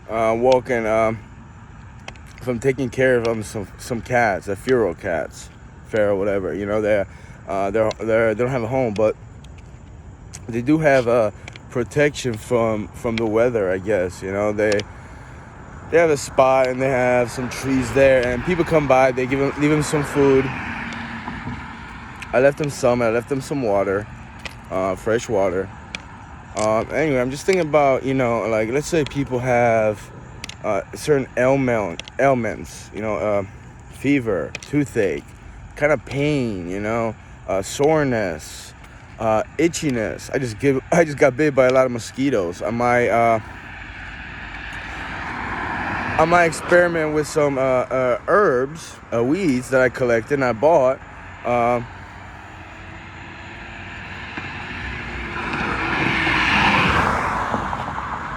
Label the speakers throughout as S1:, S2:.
S1: walking. If I'm taking care of some cats, feral cats, feral whatever. They don't have a home, but they do have protection from the weather. I guess they have a spot and they have some trees there, and people come by. They leave them some food. I left them some. I left them some water, fresh water. Anyway, I'm just thinking about like let's say people have certain ailments, fever, toothache, kind of pain, soreness, itchiness. I just got bit by a lot of mosquitoes. I might experiment with some herbs, weeds that I collected and I bought.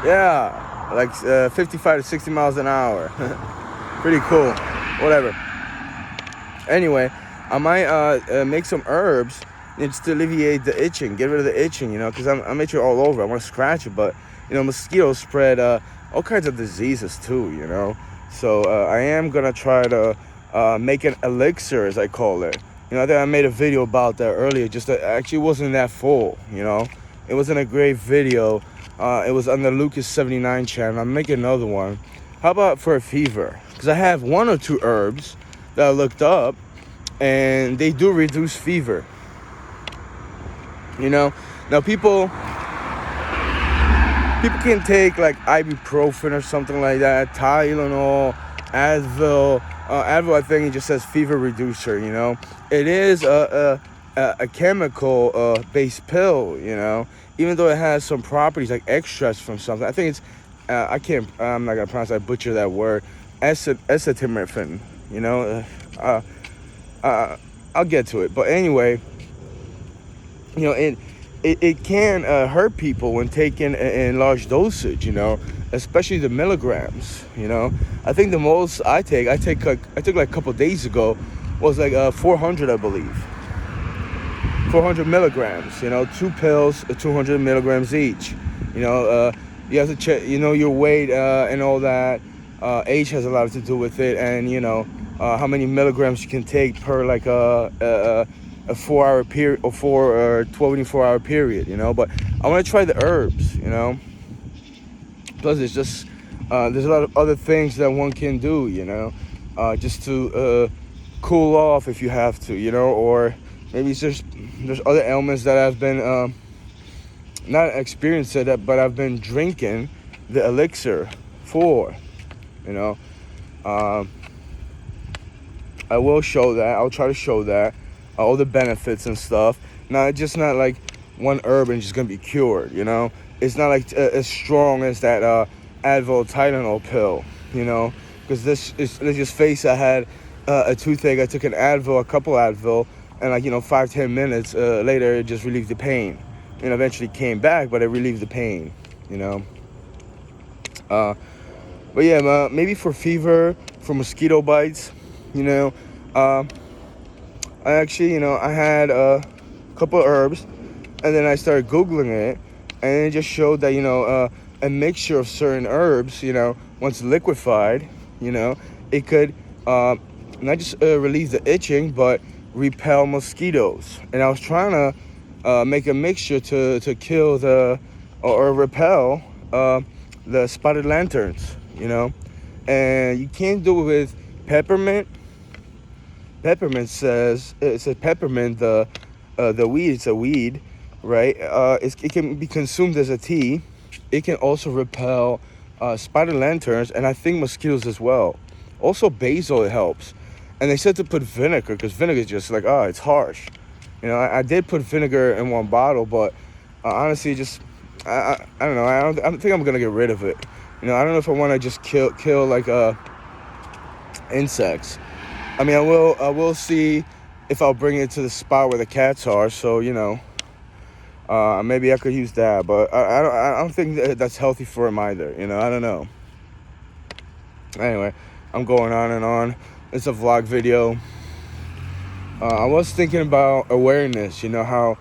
S1: Yeah, like 55 to 60 miles an hour. Pretty cool. Whatever. Anyway, I might make some herbs just to alleviate the itching, get rid of the itching, because I'm itching all over. I want to scratch it, but mosquitoes spread all kinds of diseases too. So I am gonna try to make an elixir, as I call it. I think I made a video about that earlier. Just that actually wasn't that full. It wasn't a great video. It was on the Lucas 79 channel. I'm making another one. How about for a fever? Because I have one or two herbs that I looked up, and they do reduce fever. Now people can take like ibuprofen or something like that, Tylenol, Advil. Advil, I think it just says fever reducer. It is a chemical based pill. Even though it has some properties like extracts from something. I think it's I'm not gonna pronounce. I butcher that word. Acetaminophen. I'll get to it. But anyway, it can hurt people when taken in large dosage, especially the milligrams. I think the most I took like a couple of days ago was like 400, I believe. 400 milligrams, 2 pills, 200 milligrams each. You have to check, your weight and all that. Age has a lot to do with it, and how many milligrams you can take per like a 4-hour period or 24-hour period. But I want to try the herbs. Plus, it's just there's a lot of other things that one can do. Just to cool off if you have to. Or maybe it's just there's other ailments that I've been not experienced it, but I've been drinking the elixir for. I will show that. I'll try to show that all the benefits and stuff. Now, it's just not like one herb and just gonna be cured. It's not like as strong as that Advil Tylenol pill. Because let's just face it, I had a toothache. I took an Advil, a couple Advil. And 5-10 minutes later, it just relieved the pain. And eventually came back, but it relieved the pain. But yeah, maybe for fever, for mosquito bites. I actually, I had a couple of herbs, and then I started Googling it, and it just showed that a mixture of certain herbs, once liquefied, it could not just relieve the itching, but repel mosquitoes. And I was trying to make a mixture to kill or repel the spotted lanterns, and you can't do it with peppermint. Peppermint says it's a peppermint, the weed. It's a weed, right? It can be consumed as a tea. It can also repel spotted lanterns, and I think mosquitoes as well. Also basil, it helps. And they said to put vinegar, because vinegar is just like, it's harsh. I did put vinegar in one bottle, but honestly, just, I don't know. I don't think I'm going to get rid of it. I don't know if I want to just kill like insects. I mean, I will see if I'll bring it to the spot where the cats are. So, maybe I could use that. But I don't think that's healthy for them either. I don't know. Anyway, I'm going on and on. It's a vlog video. I was thinking about awareness, how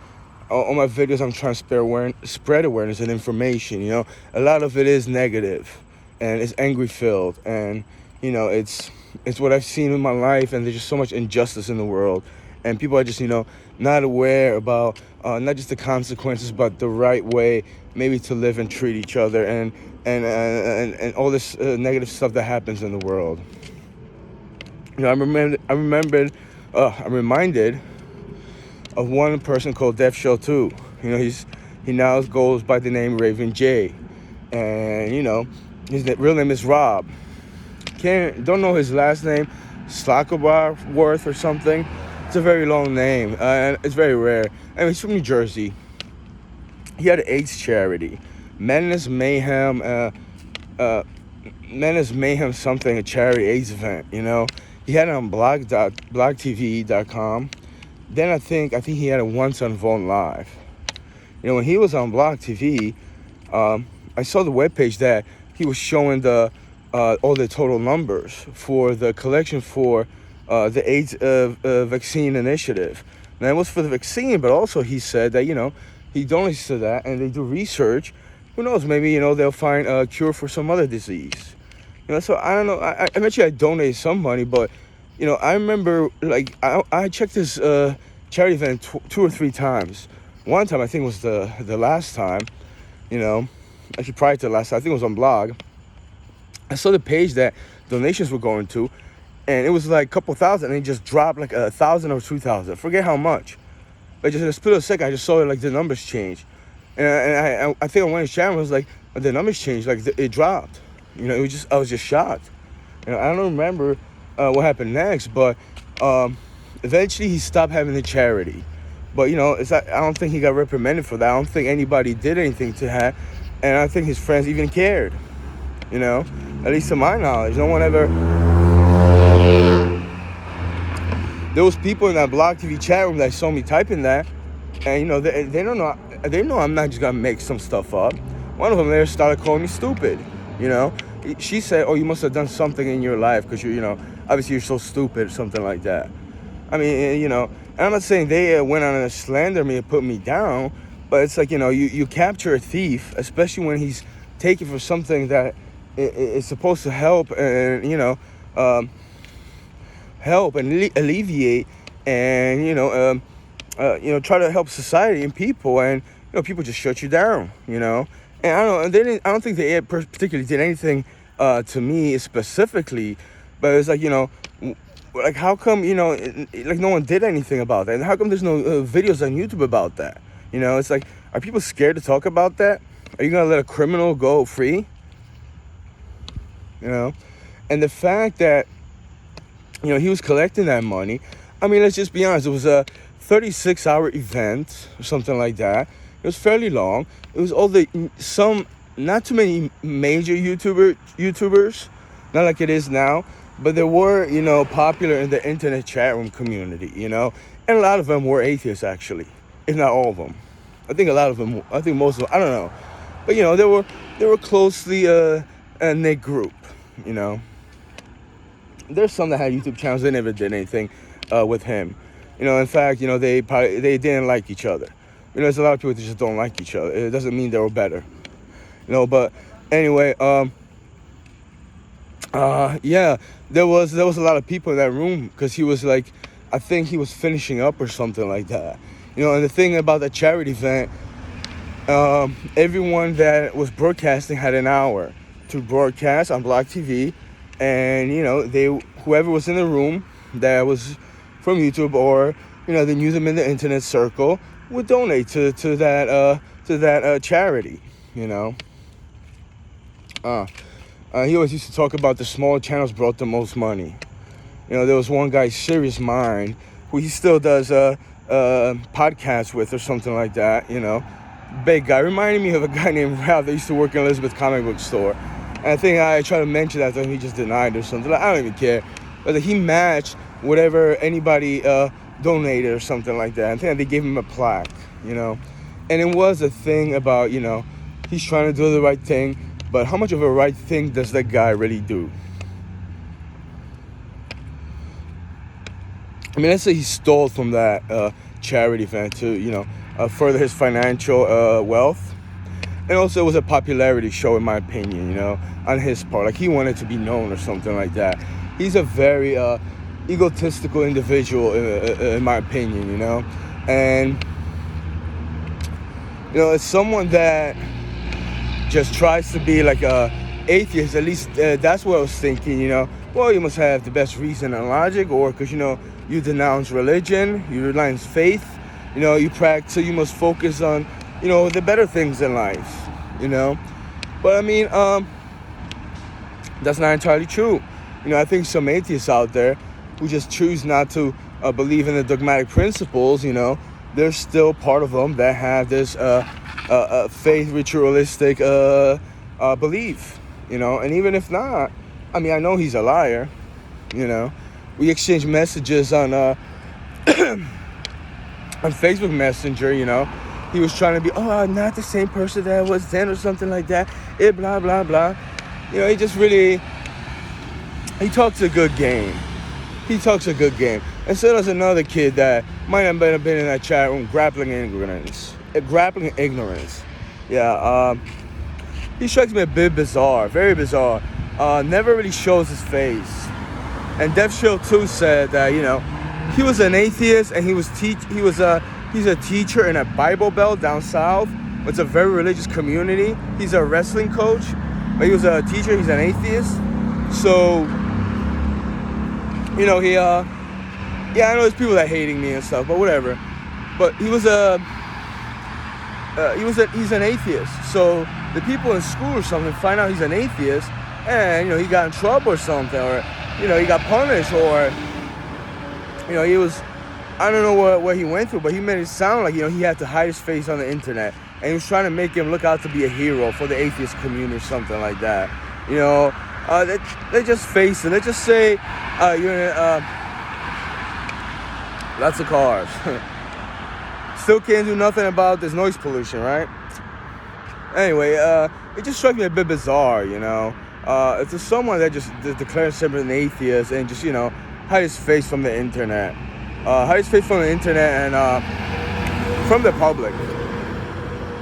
S1: all my videos I'm trying to spread awareness and information. A lot of it is negative. and it's angry filled, and it's what I've seen in my life, and there's just so much injustice in the world, and people are just not aware about not just the consequences, but the right way maybe to live and treat each other, and all this negative stuff that happens in the world. I'm reminded of one person called Def Show 2. He now goes by the name Raven J, and his real name is Rob. Don't know his last name, Slockerworth or something. It's a very long name, and it's very rare. He's from New Jersey. He had an AIDS charity, Menace Mayhem, something, a charity AIDS event. He had it on blogtv.com. Then I think he had it once on Vaughn Live. When he was on Blog TV, I saw the webpage that he was showing all the total numbers for the collection for the AIDS vaccine initiative. Now, it was for the vaccine, but also he said that, he donates to that, and they do research. Who knows, maybe, they'll find a cure for some other disease. So I don't know. I mentioned I donated some money, but, I remember, I checked this charity event 2 or 3 times. One time, I think it was the last time, actually prior to the last time, I think it was on Blog. I saw the page that donations were going to, and it was like a couple thousand, and it just dropped like 1,000 or 2,000. I forget how much. But just in a split of a second, I just saw it, like the numbers change. And I think I went to chat and was like, the numbers changed, like it dropped. I was just shocked. I don't remember what happened next, but eventually he stopped having the charity. But I don't think he got reprimanded for that. I don't think anybody did anything to that, and I don't think his friends even cared. At least to my knowledge, no one ever. There was people in that Blog TV chat room that saw me typing that, and they don't know. They know I'm not just gonna make some stuff up. One of them there started calling me stupid. She said, "Oh, you must have done something in your life because obviously you're so stupid," or something like that. I mean, and I'm not saying they went on and slander me and put me down, but it's like you capture a thief, especially when he's taken for something that is supposed to help and help and alleviate and try to help society and people, and people just shut you down, and I don't think they particularly did anything to me specifically, but it's like like how come like no one did anything about that, and how come there's no videos on YouTube about that? It's like, are people scared to talk about that? Are you gonna let a criminal go free? And the fact that he was collecting that money, I mean, let's just be honest, it was a 36-hour event or something like that. It was fairly long. It was not too many major YouTubers, not like it is now, but there were, popular in the internet chat room community, and a lot of them were atheists, actually, if not all of them. I think most of them, I don't know. But, they were closely a knit group, There's some that had YouTube channels, they never did anything with him. In fact, they didn't like each other. There's a lot of people that just don't like each other. It doesn't mean they were better. But anyway, yeah, there was a lot of people in that room because he was like, I think he was finishing up or something like that. And the thing about the charity event, everyone that was broadcasting had an hour to broadcast on Blog TV, and whoever was in the room that was from YouTube or they knew them in the internet circle would donate to that charity. He always used to talk about the small channels brought the most money. There was one guy, Serious Mind, who he still does podcasts with or something like that. Big guy, reminded me of a guy named Ralph that used to work in Elizabeth comic book store. And I think I tried to mention that, and he just denied or something. I don't even care. But he matched whatever anybody donated or something like that. I think they gave him a plaque, And it was a thing about, he's trying to do the right thing, but how much of a right thing does that guy really do? I mean, let's say he stole from that charity event to, further his financial wealth. And also, it was a popularity show, in my opinion, on his part. Like, he wanted to be known or something like that. He's a very egotistical individual, in my opinion, And, it's someone that just tries to be like a atheist. At least that's what I was thinking, Well, you must have the best reason and logic, or because, you denounce religion, you renounce faith, you practice, so you must focus on, the better things in life, But I mean, that's not entirely true. I think some atheists out there who just choose not to believe in the dogmatic principles, there's still part of them that have this faith ritualistic belief, And even if not, I mean, I know he's a liar, We exchange messages on on Facebook Messenger, He was trying to be, I'm not the same person that I was then, or something like that. Blah, blah, blah. He just really, he talks a good game. And so there's another kid that might have been in that chat room grappling ignorance. Yeah, he strikes me a bit bizarre, very bizarre. Never really shows his face. And Dev Shield 2 said that, he was an atheist and he's a teacher in a Bible Belt down south. It's a very religious community. He's a wrestling coach, but he was a teacher. He's an atheist. So, I know there's people that hating me and stuff, but whatever. But he's an atheist. So the people in school or something find out he's an atheist, and he got in trouble or something, or he got punished, or he was, I don't know what he went through, but he made it sound like he had to hide his face on the internet, and he was trying to make him look out to be a hero for the atheist community or something like that. They just face it. They just say you're in lots of cars. Still can't do nothing about this noise pollution, right? Anyway, it just struck me a bit bizarre, It's just someone that just declares himself an atheist and just, hide his face from the internet. And from the public.